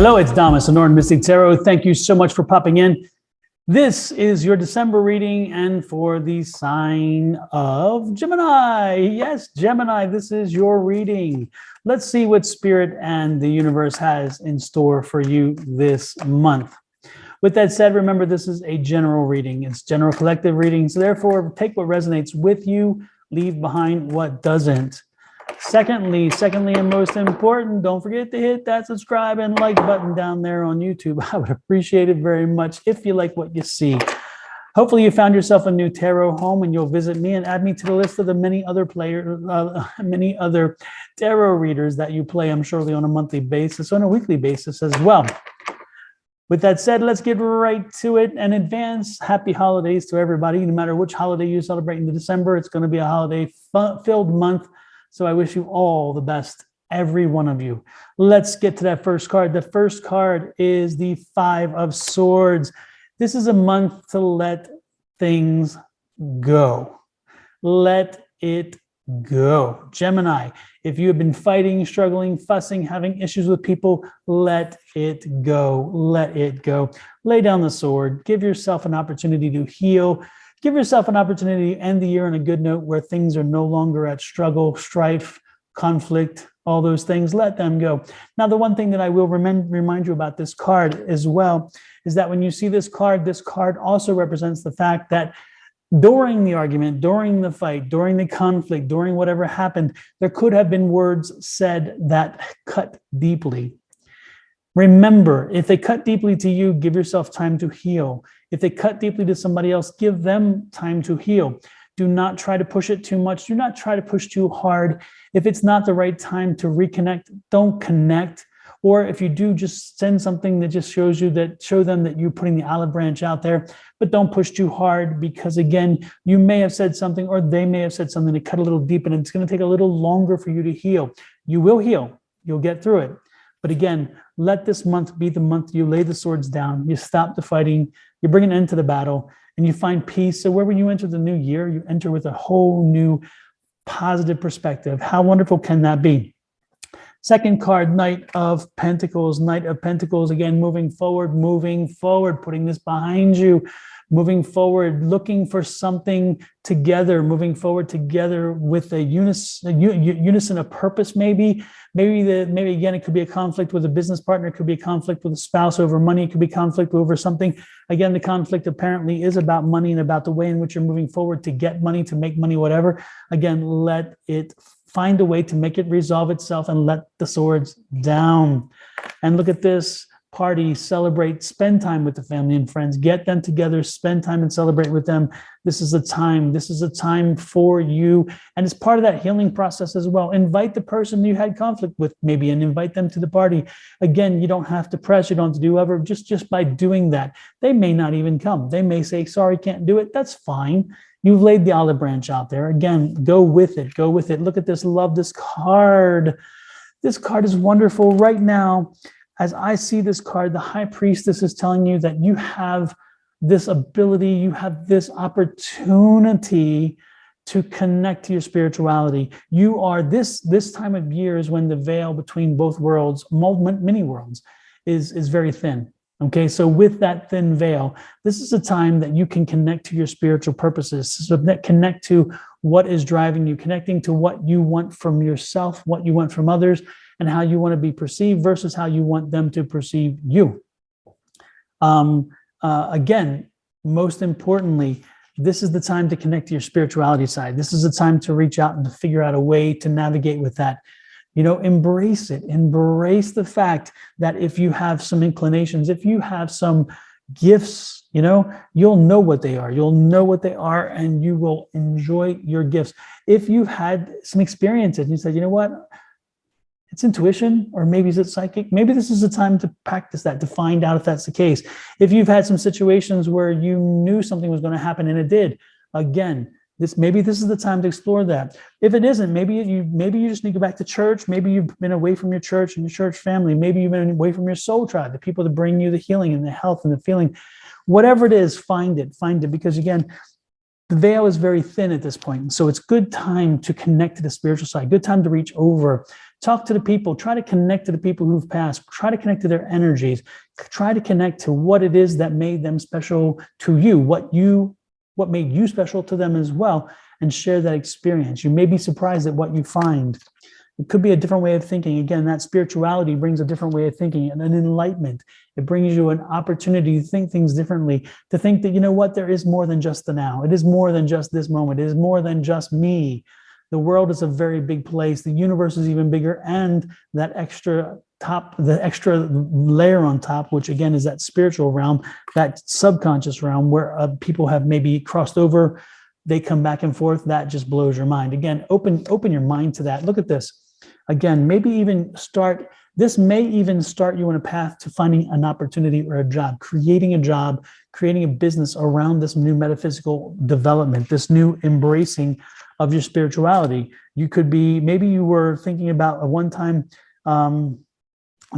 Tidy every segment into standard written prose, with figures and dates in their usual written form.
Hello, it's Dom, Sonoran Mystic Tarot. Thank you so much for popping in. This is your December reading and for the sign of Gemini. Yes, Gemini, this is your reading. Let's see what Spirit and the universe has in store for you this month. With that said, remember this is a general reading. It's general collective reading. So therefore, take what resonates with you, leave behind what doesn't. Secondly, and most important, don't forget to hit that subscribe and like button down there on YouTube. I would appreciate it very much if you like what you see. Hopefully you found yourself a new tarot home and you'll visit me and add me to the list of the many other tarot readers that you play, I'm surely on a monthly basis, on a weekly basis as well. With that said, let's get right to it. And advance happy holidays to everybody. No matter which holiday you celebrate in December, it's going to be a holiday-filled month. So I wish you all the best, every one of you. Let's get to that first card. The first card is the Five of Swords. This is a month to let things go. Let it go. Gemini, if you have been fighting, struggling, fussing, having issues with people, let it go. Let it go. Lay down the sword. Give yourself an opportunity to heal. Give yourself an opportunity to end the year on a good note where things are no longer at struggle, strife, conflict, all those things. Let them go. Now, the one thing that I will remind you about this card as well is that when you see this card also represents the fact that during the argument, during the fight, during the conflict, during whatever happened, there could have been words said that cut deeply. Remember, if they cut deeply to you, give yourself time to heal. If they cut deeply to somebody else, give them time to heal. Do not try to push it too much. Do not try to push too hard. If it's not the right time to reconnect, don't connect. Or if you do, just send something that just show them that you're putting the olive branch out there, but don't push too hard because again, you may have said something or they may have said something to cut a little deep and it's going to take a little longer for you to heal. You will heal. You'll get through it. But again, let this month be the month you lay the swords down, you stop the fighting, you bring an end to the battle, and you find peace. So when you enter the new year, you enter with a whole new positive perspective. How wonderful can that be? Second card, Knight of Pentacles. Knight of Pentacles, again, moving forward, putting this behind you, moving forward, looking for something together, moving forward together with a unison of purpose, maybe again, it could be a conflict with a business partner, it could be a conflict with a spouse over money, it could be conflict over something. Again, the conflict apparently is about money and about the way in which you're moving forward to get money, to make money, whatever. Again, let it find a way to make it resolve itself and let the swords down. And look at this. Party, celebrate, spend time with the family and friends, get them together, spend time and celebrate with them. This is a time for you. And it's part of that healing process as well. Invite the person you had conflict with maybe and invite them to the party. Again, you don't have to press, you don't have to do whatever, just by doing that. They may not even come. They may say, sorry, can't do it. That's fine. You've laid the olive branch out there. Again, go with it, go with it. Look at this, love this card. This card is wonderful right now. As I see this card, the High Priestess is telling you that you have this ability, you have this opportunity to connect to your spirituality. You are, this time of year is when the veil between both worlds, many worlds, is very thin. Okay, so with that thin veil, this is a time that you can connect to your spiritual purposes, so connect to what is driving you, connecting to what you want from yourself, what you want from others, and how you want to be perceived versus how you want them to perceive you. Again, most importantly, this is the time to connect to your spirituality side. This is the time to reach out and to figure out a way to navigate with that. You know, embrace it. Embrace the fact that if you have some inclinations, if you have some gifts, you know, you'll know what they are. You'll know what they are and you will enjoy your gifts. If you've had some experiences and you said, you know what, it's intuition, or maybe it's psychic. Maybe this is the time to practice that, to find out if that's the case. If you've had some situations where you knew something was going to happen and it did, again, maybe this is the time to explore that. If it isn't, maybe you just need to go back to church. Maybe you've been away from your church and your church family. Maybe you've been away from your soul tribe, the people that bring you the healing and the health and the feeling. Whatever it is, find it, because again, the veil is very thin at this point. So it's good time to connect to the spiritual side, good time to reach over Talk to the people, try to connect to the people who've passed, try to connect to their energies, try to connect to what it is that made them special to you, what made you special to them as well, and share that experience. You may be surprised at what you find. It could be a different way of thinking. Again, that spirituality brings a different way of thinking and an enlightenment. It brings you an opportunity to think things differently, to think that, you know what, there is more than just the now. It is more than just this moment. It is more than just me. The world is a very big place. The universe is even bigger, and that extra top, the extra layer on top, which again is that spiritual realm, that subconscious realm where people have maybe crossed over, they come back and forth. That just blows your mind. Again, open your mind to that. Look at this. Again, maybe even this may even start you on a path to finding an opportunity or a job, creating a business around this new metaphysical development, this new embracing of your spirituality. You could be, maybe you were thinking about a one-time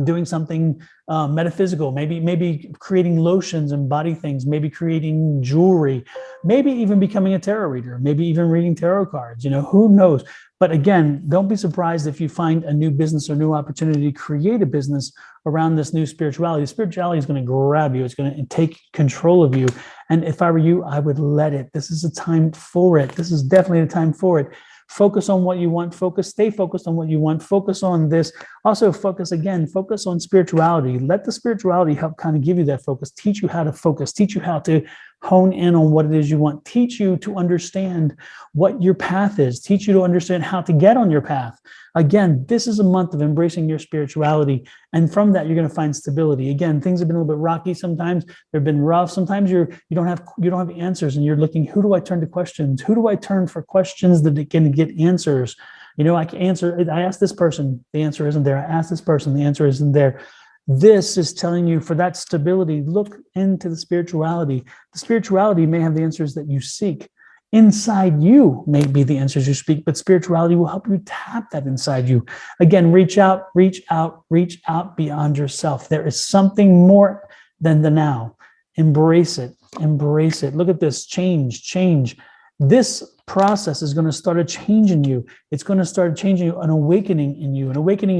doing something metaphysical, maybe creating lotions and body things, maybe creating jewelry, maybe even becoming a tarot reader, maybe even reading tarot cards, who knows? But again, don't be surprised if you find a new business or new opportunity to create a business around this new spirituality. Spirituality is going to grab you. It's going to take control of you. And if I were you, I would let it. This is a time for it. This is definitely the time for it. Focus on what you want. Stay focused on what you want. Focus on this. Also focus on spirituality. Let the spirituality help kind of give you that focus, teach you how to focus, teach you how to hone in on what it is you want, teach you to understand what your path is, teach you to understand how to get on your path. Again, this is a month of embracing your spirituality. And from that, you're going to find stability. Again, things have been a little bit rocky sometimes. They've been rough. Sometimes you don't have answers, and you're looking, who do I turn to questions? Who do I turn for questions that can get answers? I can answer, I asked this person, the answer isn't there. I asked this person, the answer isn't there. This is telling you, for that stability, look into the spirituality. The spirituality may have the answers that you seek. Inside you may be the answers you speak, but spirituality will help you tap that inside you. Again, reach out beyond yourself. There is something more than the now. Embrace it. Look at this, change. This process is going to start a change in you. It's going to start changing you, an awakening in you,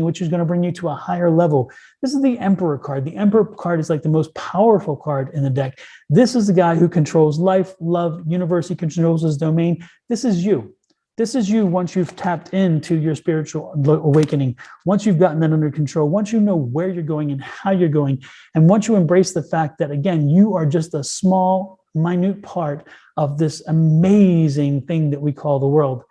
which is going to bring you to a higher level. This is the Emperor card. The Emperor card is like the most powerful card in the deck. This is the guy who controls life, love, universe. He controls his domain. This is you. This is you once you've tapped into your spiritual awakening, once you've gotten that under control, once you know where you're going and how you're going, and once you embrace the fact that, again, you are just a small, minute part of this amazing thing that we call the world.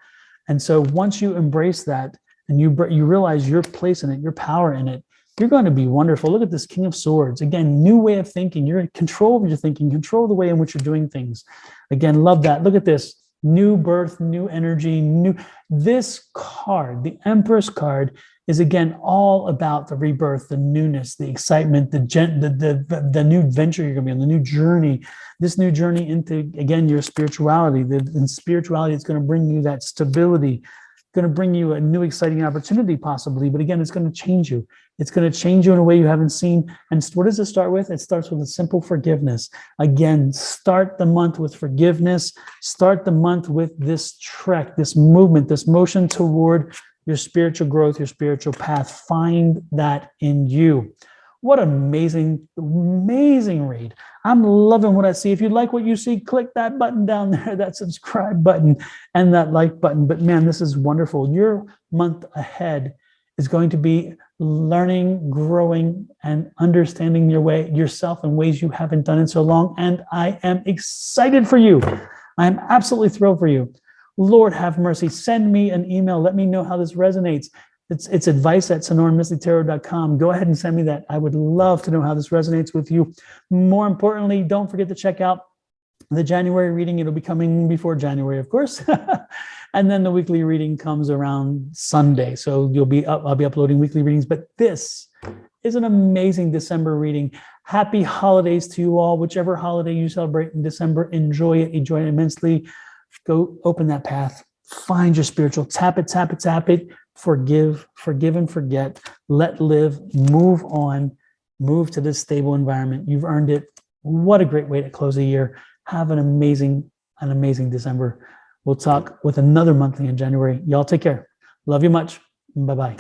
And so once you embrace that and you realize your place in it, your power in it, you're going to be wonderful. Look at this King of Swords. Again, new way of thinking. You're in control of your thinking, control the way in which you're doing things. Again, love that. Look at this. New birth, new energy, this card, the Empress card, is again all about the rebirth, the newness, the excitement, the new adventure you're going to be on, the new journey, this new journey into, again, your spirituality. In spirituality, it's going to bring you that stability, going to bring you a new exciting opportunity possibly, but again, it's going to change you. It's going to change you in a way you haven't seen. And what does it start with? It starts with a simple forgiveness. Again, start the month with forgiveness. Start the month with this trek, this movement, this motion toward your spiritual growth, your spiritual path. Find that in you. What amazing read. I'm loving what I see. If you like what you see, click that button down there, that subscribe button and that like button. But man, this is wonderful. Your month ahead is going to be learning, growing, and understanding yourself in ways you haven't done in so long. And I am excited for you. I'm absolutely thrilled for you. Lord have mercy. Send me an email. Let me know how this resonates. It's advice@sonoranmystictarot.com. Go ahead and send me that. I would love to know how this resonates with you. More importantly, don't forget to check out the January reading. It'll be coming before January, of course. And then the weekly reading comes around Sunday. So I'll be uploading weekly readings. But this is an amazing December reading. Happy holidays to you all. Whichever holiday you celebrate in December, enjoy it. Enjoy it immensely. Go open that path. Find your spiritual. Tap it. Forgive and forget. Let live. Move on. Move to this stable environment. You've earned it. What a great way to close a year. Have an amazing December. We'll talk with another monthly in January. Y'all take care. Love you much. Bye-bye.